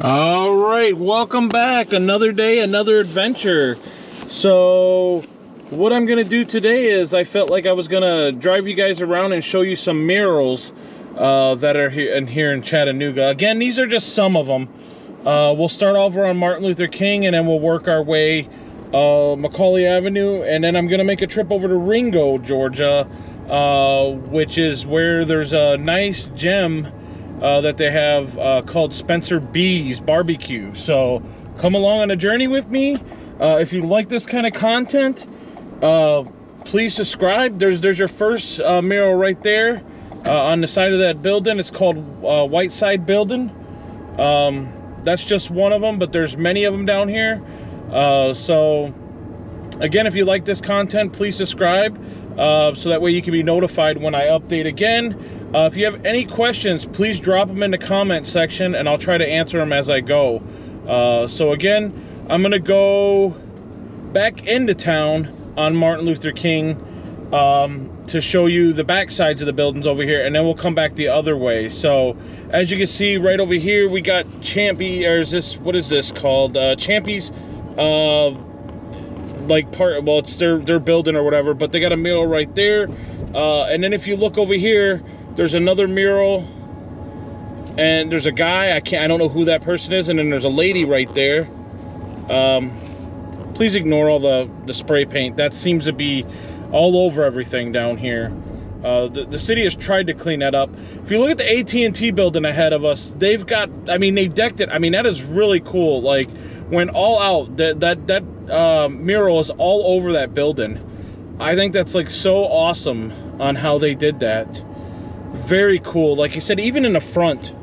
All right, welcome back. Another day, another adventure. So what I'm gonna do today is I felt like I was gonna drive you guys around and show you some murals that are here in Chattanooga. Again, these are just some of them. We'll start over on Martin Luther King, and then we'll work our way Macaulay Avenue, and then I'm gonna make a trip over to Ringgold, Georgia, which is where there's a nice gem that they have called Spencer B's Barbecue. So come along on a journey with me. If you like this kind of content, please subscribe. There's your first mural right there on the side of that building. It's called White Side Building. That's just one of them, but there's many of them down here. So again, if you like this content, please subscribe so that way you can be notified when I update again. If you have any questions, please drop them in the comment section and I'll try to answer them as I go. So again, I'm gonna go back into town on Martin Luther King to show you the back sides of the buildings over here, and then we'll come back the other way. So as you can see right over here, we got Champy, or is this, what is this called? Champy's like part, well, it's their building or whatever, but they got a mural right there. And then if you look over here, there's another mural, and there's a guy, I don't know who that person is, and then there's a lady right there. Please ignore all the spray paint. That seems to be all over everything down here. The city has tried to clean that up. If you look at the AT&T building ahead of us, they've got, I mean, they decked it. I mean, that is really cool. Like, went all out. That mural is all over that building. I think that's like so awesome on how they did that. Very cool. Like you said, even in the front.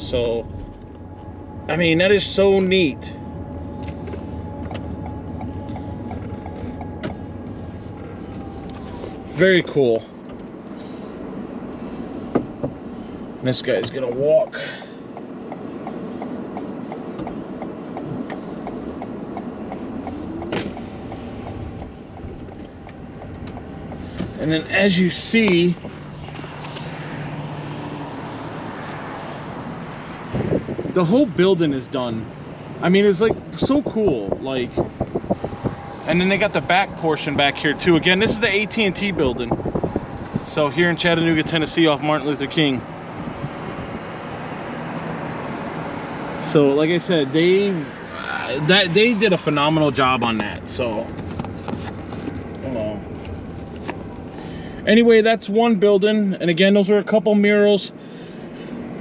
So, I mean, that is so neat. Very cool. And this guy's gonna walk. And then as you see, the whole building is done. I mean, it's like so cool. Like, and then they got the back portion back here too. Again, this is the AT&T building. So here in Chattanooga, Tennessee, off Martin Luther King. So like I said, they did a phenomenal job on that. So anyway, that's one building, and again, those are a couple murals.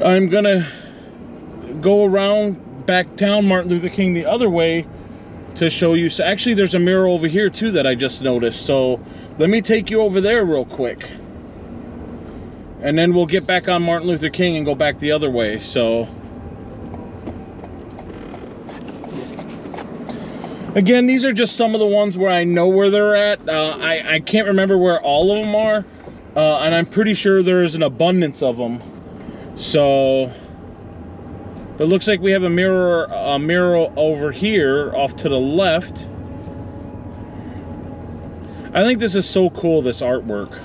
I'm gonna go around back down Martin Luther King the other way to show you. So actually, there's a mural over here too that I just noticed. So let me take you over there real quick, and then we'll get back on Martin Luther King and go back the other way. So again, these are just some of the ones where I know where they're at. I can't remember where all of them are, and I'm pretty sure there's an abundance of them. So, but it looks like we have a mural over here off to the left. I think this is so cool, this artwork.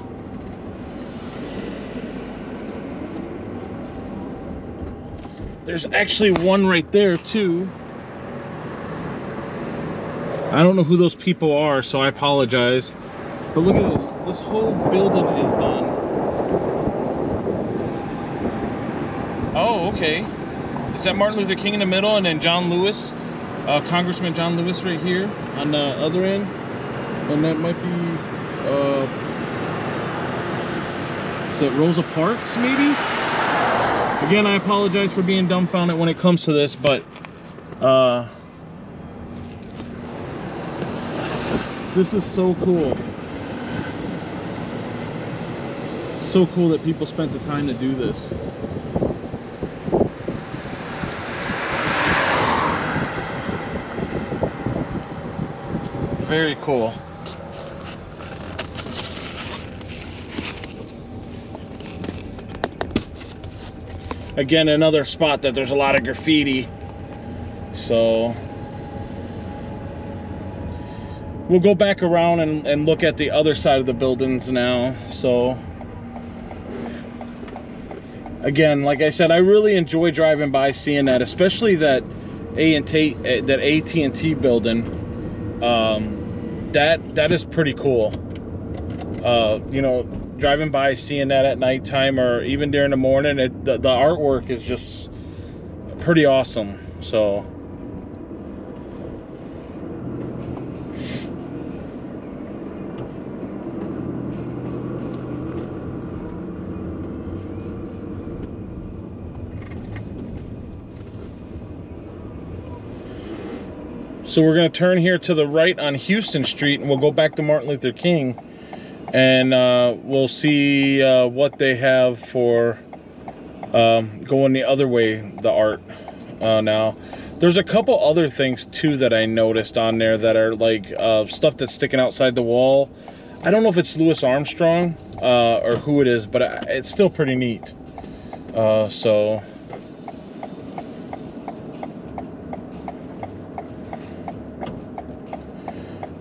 There's actually one right there too. I don't know who those people are, so I apologize. But look at this. This whole building is done. Oh, okay. Is that Martin Luther King in the middle, and then John Lewis, Congressman John Lewis right here on the other end? And that might be, is that Rosa Parks, maybe? Again, I apologize for being dumbfounded when it comes to this, but this is so cool. So cool that people spent the time to do this. Very cool. Again, another spot that there's a lot of graffiti. So we'll go back around and look at the other side of the buildings now. So again, like I said, I really enjoy driving by, seeing that, especially that AT&T building. That is pretty cool. You know, driving by, seeing that at nighttime or even during the morning, the artwork is just pretty awesome. So we're going to turn here to the right on Houston Street, and we'll go back to Martin Luther King, and we'll see what they have for going the other way, the art. Now, there's a couple other things too that I noticed on there that are like stuff that's sticking outside the wall. I don't know if it's Louis Armstrong or who it is, but it's still pretty neat. So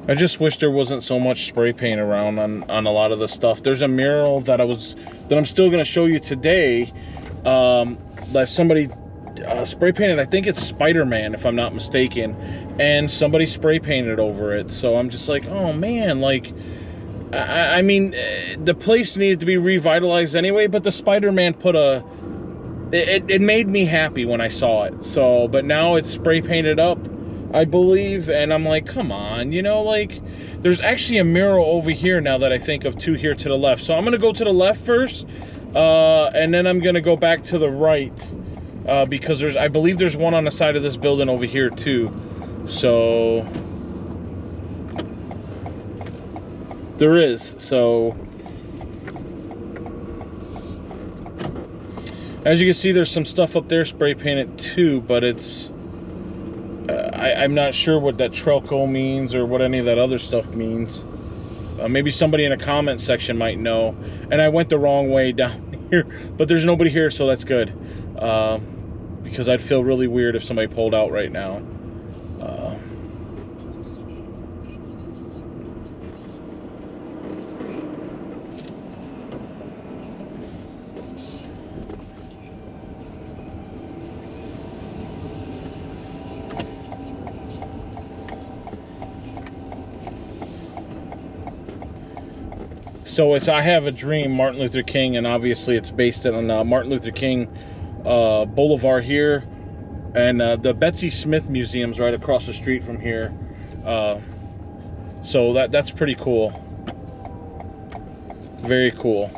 I just wish there wasn't so much spray paint around on a lot of the stuff. There's a mural that I'm still going to show you today, that somebody spray painted. I think it's Spider-Man, if I'm not mistaken, and somebody spray painted over it. So I'm just like, oh man, like, I mean, the place needed to be revitalized anyway, but the Spider-Man put it made me happy when I saw it. So, but now it's spray painted up, I believe, and I'm like, come on, you know, like, there's actually a mural over here now that I think of too, here to the left. So I'm gonna go to the left first, and then I'm gonna go back to the right, because I believe there's one on the side of this building over here too. So there is. So as you can see, there's some stuff up there spray painted too, but it's I'm not sure what that Trelco means or what any of that other stuff means. Maybe somebody in a comment section might know. And I went the wrong way down here, but there's nobody here, so that's good. Because I'd feel really weird if somebody pulled out right now. So it's I Have a Dream, Martin Luther King, and obviously it's based on Martin Luther King Boulevard here, and the Betsy Smith Museum's right across the street from here. So that's pretty cool. Very cool.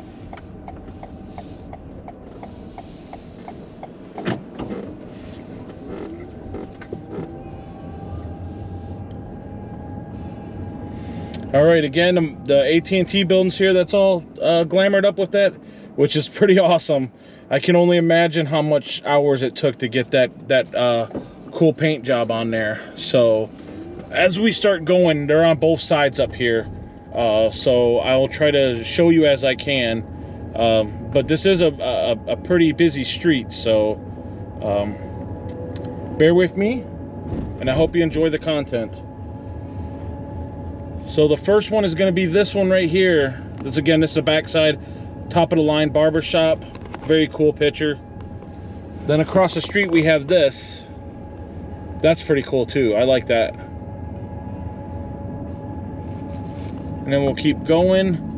All right, again, the AT&T buildings here, that's all glamored up with that, which is pretty awesome. I can only imagine how much hours it took to get that cool paint job on there. So as we start going, they're on both sides up here. So I will try to show you as I can. But this is a pretty busy street, so bear with me, and I hope you enjoy the content. So the first one is going to be this one right here. This is the backside, top of the line barber shop. Very cool picture. Then across the street we have this. That's pretty cool too. I like that. And then we'll keep going.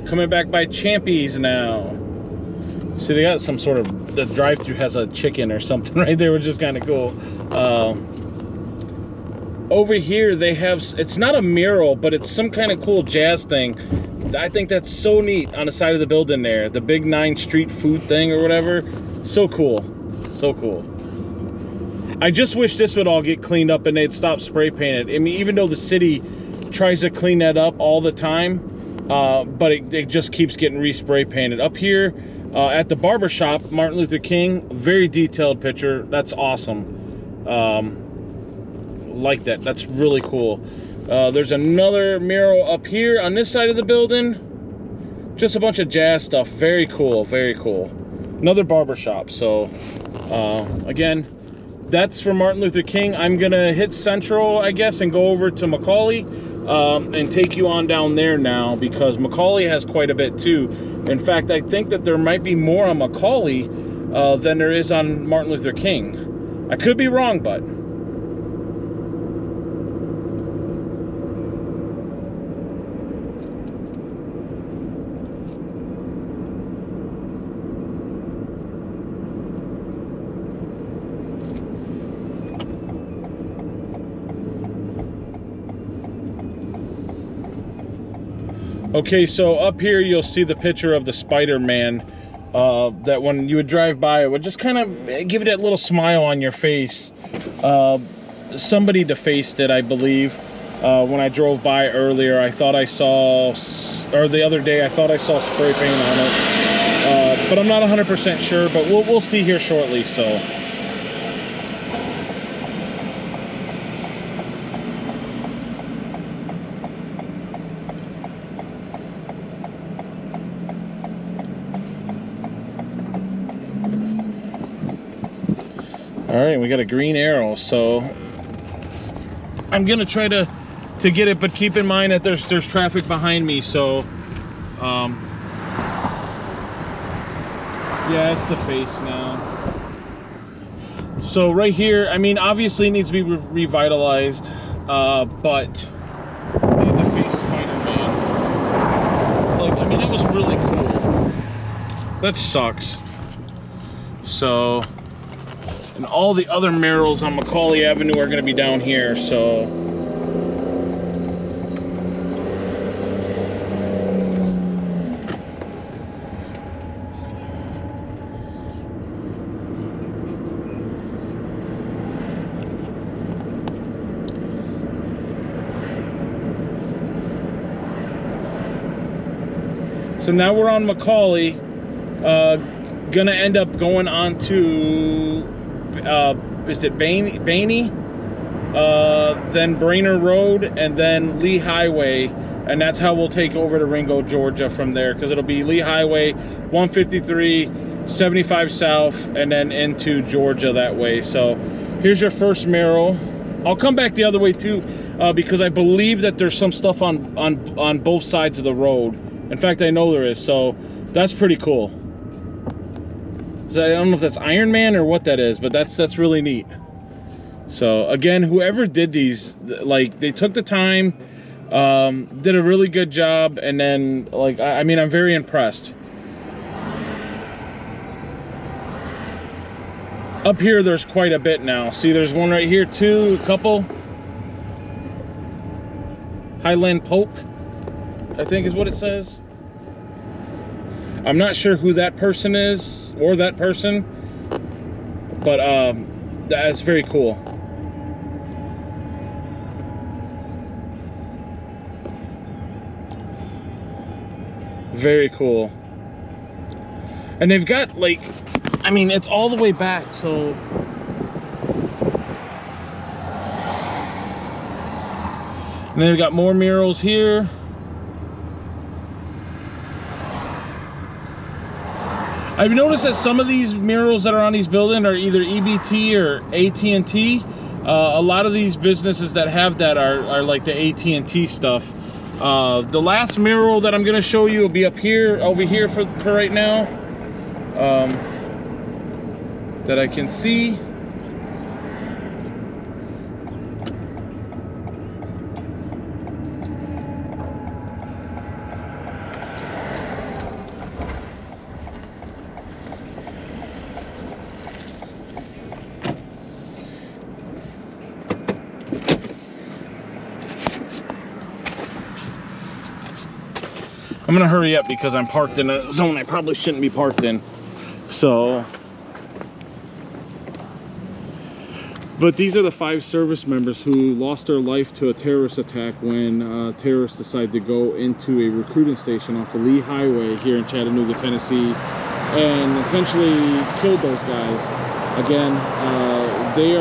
Coming back by Champy's now. See, they got some sort of, the drive-thru has a chicken or something right there, which is kind of cool. Over here they have, it's not a mural, but it's some kind of cool jazz thing. I think that's so neat on the side of the building there. The big 9 street food thing or whatever. So cool. So cool. I just wish this would all get cleaned up and they'd stop spray painted. I mean, even though the city tries to clean that up all the time, but it just keeps getting respray painted. Up here at the barber shop, Martin Luther King, very detailed picture. That's awesome. like that. That's really cool. There's another mural up here on this side of the building. Just a bunch of jazz stuff. Very cool, very cool. Another barber shop. So again, that's for Martin Luther King. I'm gonna hit Central, I guess, and go over to Macaulay and take you on down there now, because Macaulay has quite a bit too. In fact, I think that there might be more on Macaulay than there is on Martin Luther King. I could be wrong, but okay, so up here you'll see the picture of the Spider-Man that when you would drive by, it would just kind of give you that little smile on your face. Somebody defaced it, I believe. When I drove by earlier, I thought I saw, or the other day, I thought I saw spray paint on it. But I'm not 100% sure, but we'll see here shortly, so. All right, we got a green arrow, so I'm gonna try to get it, but keep in mind that there's traffic behind me, so yeah, it's the face now. So right here, I mean, obviously it needs to be revitalized, but the face Spider-Man, like, I mean, it was really cool. That sucks. So, and all the other murals on Macaulay Avenue are going to be down here, so. So now we're on Macaulay, gonna end up going on to is it Bainey, then Brainerd Road, and then Lee Highway, and that's how we'll take over to Ringgold, Georgia from there, because it'll be Lee Highway 153, 75 South, and then into Georgia that way. So here's your first mural. I'll come back the other way too, because I believe that there's some stuff on both sides of the road. In fact, I know there is, so that's pretty cool. So I don't know if that's Iron Man or what that is, but that's really neat. So again, whoever did these, like, they took the time, did a really good job, and then, like, I mean, I'm very impressed. Up here, there's quite a bit now. See, there's one right here too, a couple. Highland Polk, I think is what it says. I'm not sure who that person is, or that person, but that's very cool. Very cool. And they've got, like, I mean, it's all the way back, so. And they've got more murals here. I've noticed that some of these murals that are on these buildings are either EBT or AT&T. A lot of these businesses that have that are like the AT&T stuff. The last mural that I'm going to show you will be up here, over here for right now, that I can see. I'm gonna hurry up because I'm parked in a zone I probably shouldn't be parked in. So, but these are the 5 service members who lost their life to a terrorist attack when terrorists decided to go into a recruiting station off the Lee Highway here in Chattanooga, Tennessee, and intentionally killed those guys. Again, they are